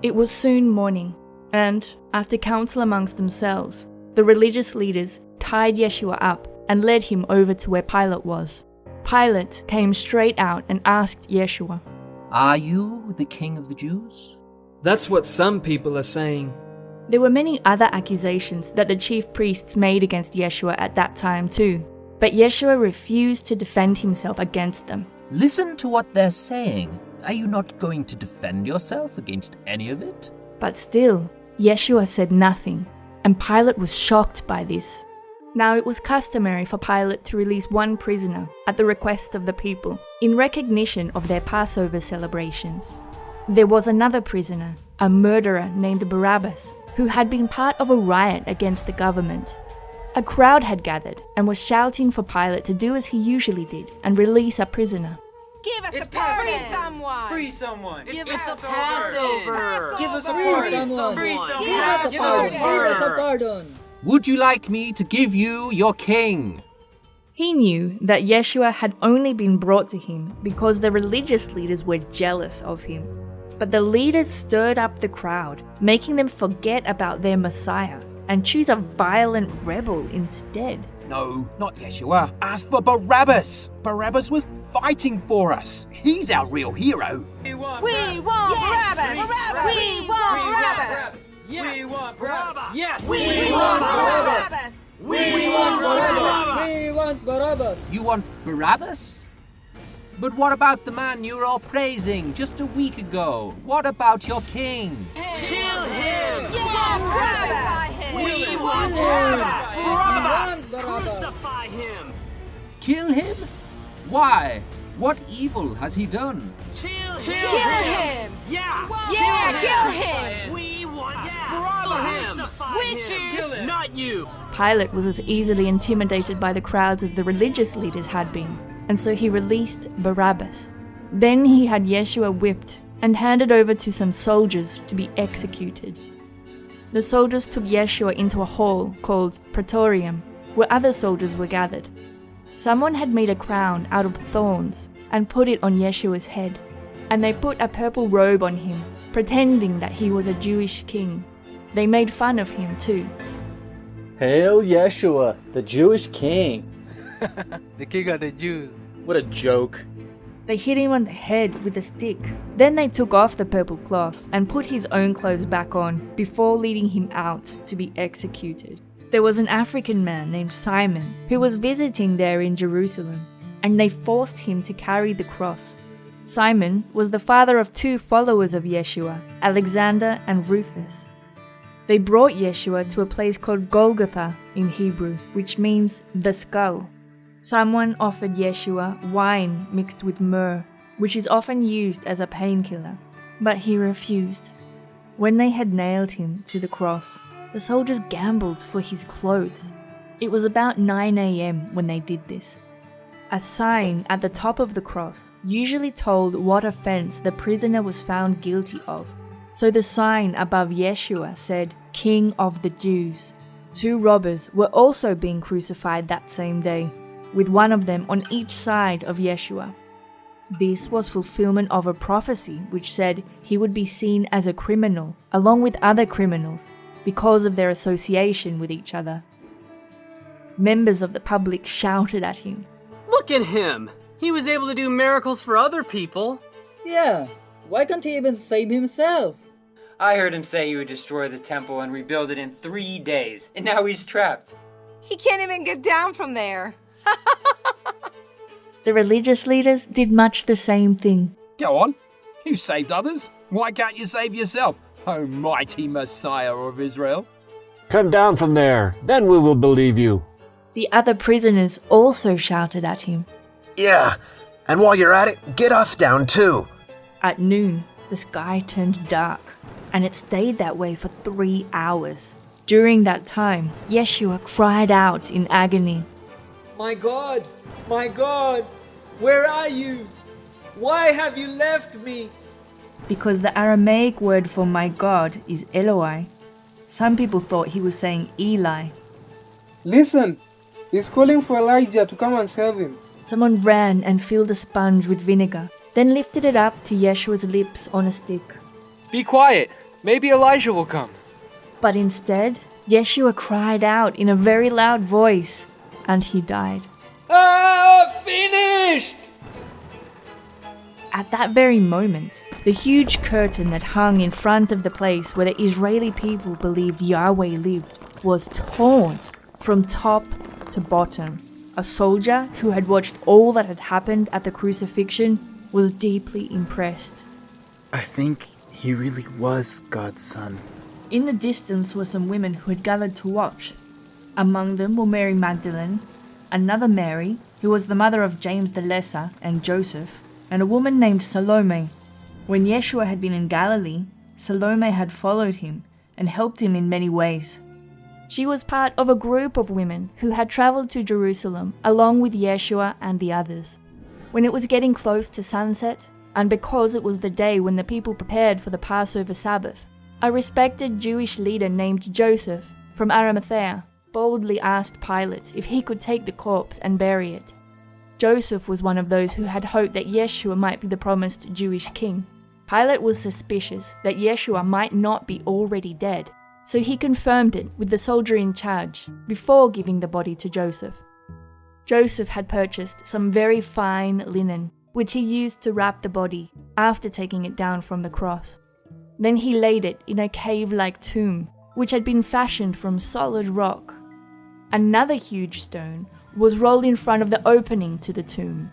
It was soon morning, and, after counsel amongst themselves, the religious leaders tied Yeshua up and led him over to where Pilate was. Pilate came straight out and asked Yeshua, "Are you the king of the Jews?" That's what some people are saying. There were many other accusations that the chief priests made against Yeshua at that time too, but Yeshua refused to defend himself against them. Listen to what they're saying. Are you not going to defend yourself against any of it? But still, Yeshua said nothing, and Pilate was shocked by this. Now it was customary for Pilate to release one prisoner at the request of the people, in recognition of their Passover celebrations. There was another prisoner, a murderer named Barabbas, who had been part of a riot against the government. A crowd had gathered and was shouting for Pilate to do as he usually did and release a prisoner. Give us a pardon! Free someone! Free someone! Give us a Passover! Give us a Free pardon! someone! Free someone! Give us a pardon! Give us a pardon! Would you like me to give you your king? He knew that Yeshua had only been brought to him because the religious leaders were jealous of him. But the leaders stirred up the crowd, making them forget about their Messiah and choose a violent rebel instead. No, not Yeshua. Ask for Barabbas. Barabbas was fighting for us. He's our real hero. We want Barabbas! We want Barabbas! Yes! We want Barabbas! Yes! We want Barabbas! We want Barabbas! We want Barabbas! You want Barabbas? But what about the man you were all praising just a week ago? What about your king? Kill him! Yeah, Barabbas! We want Barabbas! Crucify him! Kill him? Why? What evil has he done? Kill him! Yeah! Kill him! We want Barabbas! Witches! Him. Not you! Pilate was as easily intimidated by the crowds as the religious leaders had been, and so he released Barabbas. Then he had Yeshua whipped and handed over to some soldiers to be executed. The soldiers took Yeshua into a hall called Praetorium, where other soldiers were gathered. Someone had made a crown out of thorns and put it on Yeshua's head, and they put a purple robe on him, pretending that he was a Jewish king. They made fun of him too. Hail Yeshua, the Jewish king. The king of the Jews. What a joke. They hit him on the head with a stick. Then they took off the purple cloth and put his own clothes back on before leading him out to be executed. There was an African man named Simon who was visiting there in Jerusalem, and they forced him to carry the cross. Simon was the father of two followers of Yeshua, Alexander and Rufus. They brought Yeshua to a place called Golgotha in Hebrew, which means the skull. Someone offered Yeshua wine mixed with myrrh, which is often used as a painkiller, but he refused. When they had nailed him to the cross, the soldiers gambled for his clothes. It was about 9 a.m. when they did this. A sign at the top of the cross usually told what offense the prisoner was found guilty of. So the sign above Yeshua said, King of the Jews. Two robbers were also being crucified that same day, with one of them on each side of Yeshua. This was fulfillment of a prophecy which said he would be seen as a criminal along with other criminals because of their association with each other. Members of the public shouted at him. Look at him! He was able to do miracles for other people. Yeah, why can't he even save himself? I heard him say he would destroy the temple and rebuild it in 3 days, and now he's trapped. He can't even get down from there. The religious leaders did much the same thing. Go on. You saved others. Why can't you save yourself, O mighty Messiah of Israel? Come down from there, then we will believe you. The other prisoners also shouted at him. Yeah, and while you're at it, get us down too. At noon, the sky turned dark, and it stayed that way for 3 hours. During that time, Yeshua cried out in agony. My God, where are you? Why have you left me? Because the Aramaic word for my God is Eloi. Some people thought he was saying Eli. Listen, he's calling for Elijah to come and save him. Someone ran and filled a sponge with vinegar, then lifted it up to Yeshua's lips on a stick. Be quiet! Maybe Elijah will come. But instead, Yeshua cried out in a very loud voice, and he died. Finished! At that very moment, the huge curtain that hung in front of the place where the Israeli people believed Yahweh lived was torn from top to bottom. A soldier who had watched all that had happened at the crucifixion was deeply impressed. I think he really was God's son. In the distance were some women who had gathered to watch. Among them were Mary Magdalene, another Mary, who was the mother of James the Lesser and Joseph, and a woman named Salome. When Yeshua had been in Galilee, Salome had followed him and helped him in many ways. She was part of a group of women who had traveled to Jerusalem along with Yeshua and the others. When it was getting close to sunset, and because it was the day when the people prepared for the Passover Sabbath, a respected Jewish leader named Joseph from Arimathea boldly asked Pilate if he could take the corpse and bury it. Joseph was one of those who had hoped that Yeshua might be the promised Jewish king. Pilate was suspicious that Yeshua might not be already dead, so he confirmed it with the soldier in charge before giving the body to Joseph. Joseph had purchased some very fine linen, which he used to wrap the body after taking it down from the cross. Then he laid it in a cave-like tomb, which had been fashioned from solid rock. Another huge stone was rolled in front of the opening to the tomb.